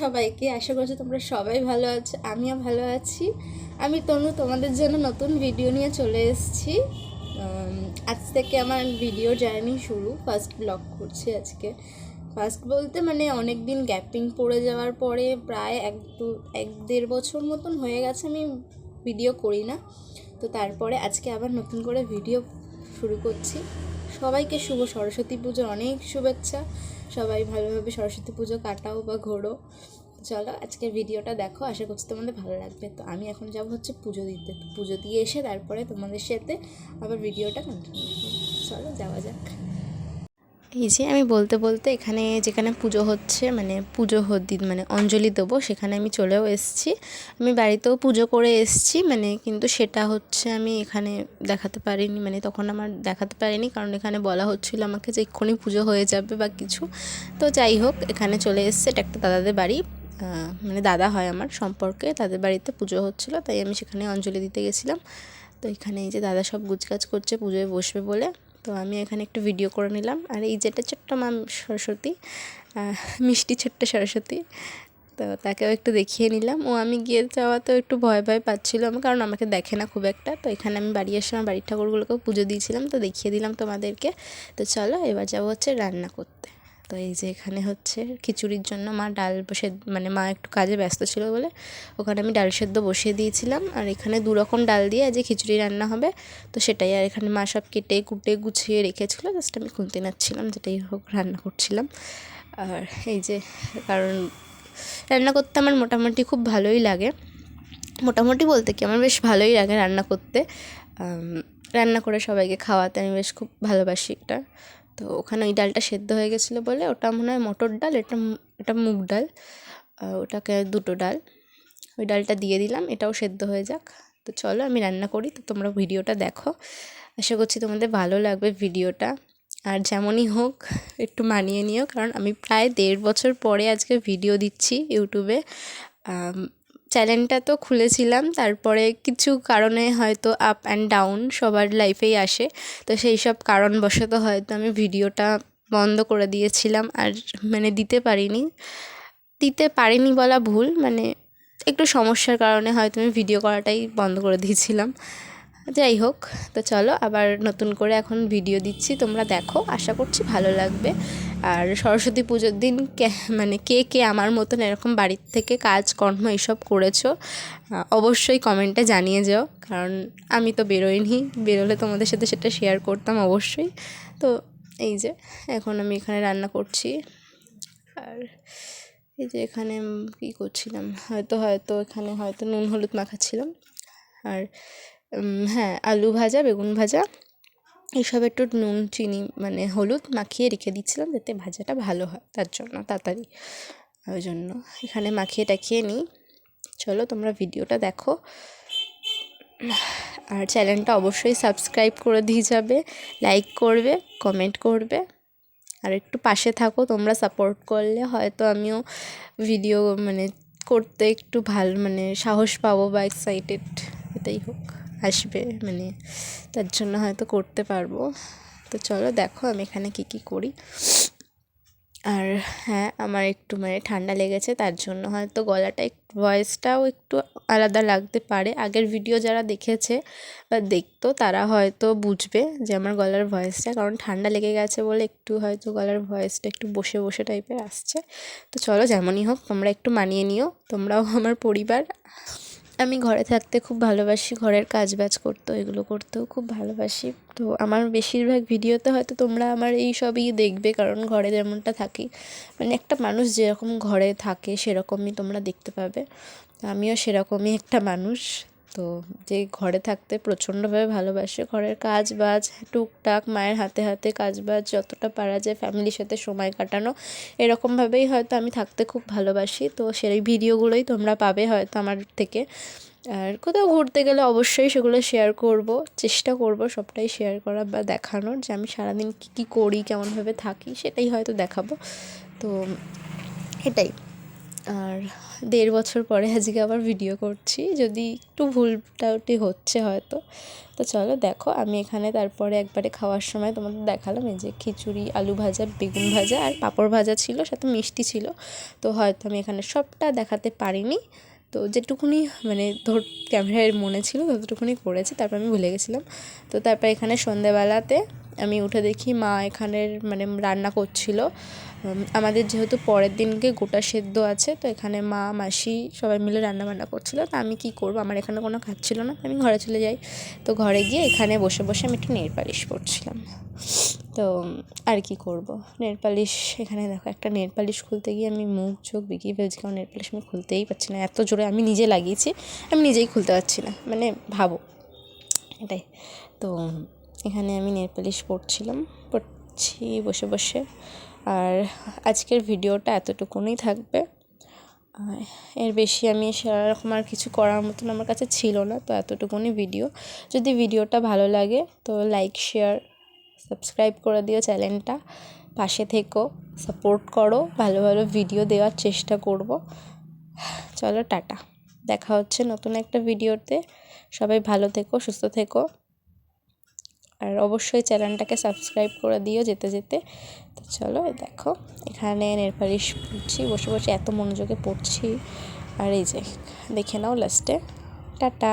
সবাইকে, আশা করছি তোমরা সবাই ভালো আছো, আমিও ভালো আছি। আমি তনু তোমাদের জন্য নতুন ভিডিও নিয়ে চলে এসেছি। আজ থেকে আমার ভিডিও জার্নি শুরু, ফার্স্ট ব্লগ করছি আজকে। ফার্স্ট বলতে মানে অনেক দিন গ্যাপিং পড়ে যাওয়ার পরে প্রায় 1-1.5 বছর মতন হয়ে গেছে আমি ভিডিও করি না। তো তারপরে আজকে আবার নতুন করে ভিডিও শুরু করছি। সবাইকে শুভ সরস্বতী পুজোর অনেক শুভেচ্ছা। সবাই ভালোভাবে সরস্বতী পুজো কাটাও বা ঘোরো। চলো আজকের ভিডিওটা দেখো, আশা করছি তোমাদের ভালো লাগবে। তো আমি এখন যাব হচ্ছে পুজো দিতে, তো পুজো দিয়ে এসে তারপরে তোমাদের সাথে আবার ভিডিওটা কন্টিনিউ করবো। চলো যাওয়া যাক। এই যে আমি বলতে বলতে এখানে যেখানে পুজো হচ্ছে মানে মানে অঞ্জলি দেবো, সেখানে আমি চলেও এসেছি। আমি বাড়িতেও পুজো করে এসেছি মানে, কিন্তু সেটা হচ্ছে আমি এখানে দেখাতে পারিনি, মানে তখন আমার দেখাতে পারিনি কারণ এখানে বলা হচ্ছিল আমাকে যে এক্ষুনি পুজো হয়ে যাবে বা কিছু। তো যাই হোক, এখানে চলে এসছে। এটা একটা দাদাদের বাড়ি, মানে দাদা হয় আমার সম্পর্কে, তাদের বাড়িতে পুজো হচ্ছিলো, তাই আমি সেখানে অঞ্জলি দিতে গেছিলাম। তো এখানে এই যে দাদা সব গুজগাছ করছে পুজোয় বসবে বলে, তো আমি এখানে একটু ভিডিও করে নিলাম। আর এই যেটা ছোট্ট মা সরস্বতী, মিষ্টি ছোট্ট সরস্বতী, তো তাকেও একটু দেখিয়ে নিলাম। ও আমি গিয়ে যাওয়াতেও একটু ভয় ভয় পাচ্ছিলো আমার, কারণ আমাকে দেখে না খুব একটা। তো এখানে আমি বাড়ি এসে আমার বাড়ির ঠাকুরগুলোকেও পুজো দিয়েছিলাম, তো দেখিয়ে দিলাম তোমাদেরকে। তো চলো এবার যাবো হচ্ছে রান্না করতে। তো এই যে এখানে হচ্ছে খিচুড়ির জন্য মা ডাল বসে, মানে মা একটু কাজে ব্যস্ত ছিল বলে ওখানে আমি ডাল সেদ্ধ বসিয়ে দিয়েছিলাম। আর এখানে 2 রকম ডাল দিয়ে আজ খিচুড়ি রান্না হবে, তো সেটাই। আর এখানে মা সব কেটে কুটে গুছিয়ে রেখেছিলো, জাস্ট আমি খুন্তি নাচ্ছিলাম, যেটাই হোক রান্না করছিলাম। আর এই যে, কারণ রান্না করতে আমার মোটামুটি খুব ভালোই লাগে, মোটামুটি বলতে কি আমার বেশ ভালোই লাগে রান্না করতে। রান্না করে সবাইকে খাওয়াতে আমি বেশ খুব ভালোবাসি এটা। তো ওখানে ওই ডালটা সেদ্ধ হয়ে গেছিলো বলে, ওটা মনে হয় মটর ডাল, এটা মুগ ডাল, ওটাকে 2টো ডাল, ওই ডালটা দিয়ে দিলাম, এটাও সেদ্ধ হয়ে যাক। তো চলো আমি রান্না করি, তো তোমরা ভিডিওটা দেখো, আশা করছি তোমাদের ভালো লাগবে ভিডিওটা। আর যেমনই হোক একটু মানিয়ে নিও, কারণ আমি প্রায় 1.5 বছর পরে আজকে ভিডিও দিচ্ছি ইউটিউবে। চ্যানেলটা তো খুলেছিলাম, তারপরে কিছু কারণে হয়তো আপ অ্যান্ড ডাউন সবার লাইফেই আসে, তো সেই সব কারণবশত হয়তো আমি ভিডিওটা বন্ধ করে দিয়েছিলাম, আর মানে দিতে পারিনি বলা ভুল, মানে একটু সমস্যার কারণে হয়তো আমি ভিডিও করাটাই বন্ধ করে দিয়েছিলাম। যাই হোক, তো চলো আবার নতুন করে এখন ভিডিও দিচ্ছি, তোমরা দেখো, আশা করছি ভালো লাগবে। আর সরস্বতী পুজোর দিন মানে কে আমার মতন এরকম বাড়ির থেকে কাজকর্ম এইসব করেছো, অবশ্যই কমেন্টে জানিয়ে যাও, কারণ আমি তো বেরোইনি, বেরোলে তোমাদের সাথে সেটা শেয়ার করতাম অবশ্যই। তো এই যে এখন আমি এখানে রান্না করছি। আর এই যে এখানে কী করছিলাম, হয়তো এখানে হয়তো নুন হলুদ মাখাচ্ছিলাম। আর হ্যাঁ, আলু ভাজা, বেগুন ভাজা, এইসব একটু নুন চিনি মানে হলুদ মাখিয়ে রেখে দিচ্ছিলাম যাতে ভাজাটা ভালো হয়, তার জন্য তাড়াতাড়ি, ওই জন্য এখানে মাখিয়ে টাখিয়ে নিই। চলো তোমরা ভিডিওটা দেখো, আর চ্যানেলটা অবশ্যই সাবস্ক্রাইব করে দিয়ে যাবে, লাইক করবে, কমেন্ট করবে, আর একটু পাশে থাকো। তোমরা সাপোর্ট করলে হয়তো আমিও ভিডিও মানে করতে একটু মানে সাহস পাবো বা এক্সাইটেড, এটাই হোক আসবে, মানে তার জন্য হয়তো করতে পারবো। তো চলো দেখো আমি এখানে কী করি। আর হ্যাঁ, আমার একটু মানে ঠান্ডা লেগেছে, তার জন্য হয়তো গলাটা ভয়েসটাও একটু আলাদা লাগতে পারে। আগের ভিডিও যারা দেখেছে বা দেখতো তারা হয়তো বুঝবে যে আমার গলার ভয়েসটা, কারণ ঠান্ডা লেগে গেছে বলে একটু হয়তো গলার ভয়েসটা একটু বসে বসে টাইপের আসছে। তো চলো যেমনই হোক তোমরা একটু মানিয়ে নিও, তোমরাও আমার পরিবার। আমি ঘরে থাকতে খুব ভালোবাসি, ঘরের কাজবাজ করতেও, এগুলো করতেও খুব ভালোবাসি। তো আমার বেশিরভাগ ভিডিওতে হয়তো তোমরা আমার এই সবই দেখবে, কারণ ঘরে যেমনটা থাকি, মানে একটা মানুষ যেরকম ঘরে থাকে সেরকমই তোমরা দেখতে পাবে। আমিও সেরকমই একটা মানুষ, তো যে ঘরে থাকতে প্রচণ্ডভাবে ভালোবাসে, ঘরের কাজ বাজ টুকটাক মায়ের হাতে হাতে কাজ বাজ যতটা পারা যায় ফ্যামিলির সাথে সময় কাটানো, এরকমভাবেই হয়তো আমি থাকতে খুব ভালোবাসি। তো সেই ভিডিওগুলোই তোমরা পাবে হয়তো আমার থেকে। আর কোথাও ঘুরতে গেলে অবশ্যই সেগুলো শেয়ার করব, চেষ্টা করব সবটাই শেয়ার করার বা দেখানোর, যে আমি সারাদিন কী করি, কেমনভাবে থাকি, সেটাই হয়তো দেখাবো। তো এটাই। আর 1.5 বছর পরে আজকে আবার ভিডিও করছি, যদি একটু ভুলটাউটি হচ্ছে হয়তো। তো চলো দেখো, আমি এখানে তারপরে একবারে খাওয়ার সময় তোমাদের দেখালাম এই যে খিচুড়ি, আলু ভাজা, বেগুন ভাজা আর পাঁপড় ভাজা ছিল, সাথে মিষ্টি ছিল। তো হয়তো আমি এখানে সবটা দেখাতে পারিনি, তো যেটুকুনি মানে ক্যামেরায় মনে ছিল ততটুকুনি করেছি, তারপর আমি ভুলে গেছিলাম। তো তারপর এখানে সন্ধেবেলাতে আমি উঠে দেখি মা এখানের মানে রান্না করছিল। আমাদের যেহেতু পরের দিনকে গোটা সেদ্ধ আছে, তো এখানে মা, মাসি সবাই মিলে রান্নাবান্না করছিল। তো আমি কী করবো, আমার এখানে কোনো কাজ ছিল না, আমি ঘরে চলে যাই। তো ঘরে গিয়ে এখানে বসে বসে আমি একটু নেল পালিশ করছিলাম। তো আর কি করব, নেল পালিশ, এখানে দেখো একটা নেল পালিশ খুলতে গিয়ে আমি মুখ চোখ বিকিয়ে ফেলছি, কারণ নেল পালিশ আমি খুলতেই পারছি না, এত জোরে আমি নিজে লাগিয়েছি, আমি নিজেই খুলতে পারছি না, মানে ভাবো এটাই। তো এখানে আমি নেল পালিশ পড়ছি বসে বসে। আর আজকের ভিডিওটা এতটুকুনি থাকবে, এর বেশি আমি সেরকম আর কিছু করার মতন আমার কাছে ছিল না। তো এতটুকুনি ভিডিও। যদি ভিডিওটা ভালো লাগে তো লাইক, শেয়ার, সাবস্ক্রাইব করে দিও চ্যানেলটা, পাশে থেকো, সাপোর্ট করো, ভালো ভালো ভিডিও দেওয়ার চেষ্টা করব। চলো টাটা, দেখা হচ্ছে নতুন একটা ভিডিওতে। সবাই ভালো থেকো, সুস্থ থেকো, আর অবশ্যই চ্যানেলটাকে সাবস্ক্রাইব করে দিও যেতে যেতে। তো চলো দেখো, এখানে নেল পালিশ পড়ছি বসে বসে, এত মনোযোগে পড়ছি। আর এই যে দেখে নাও লাস্টে, টাটা।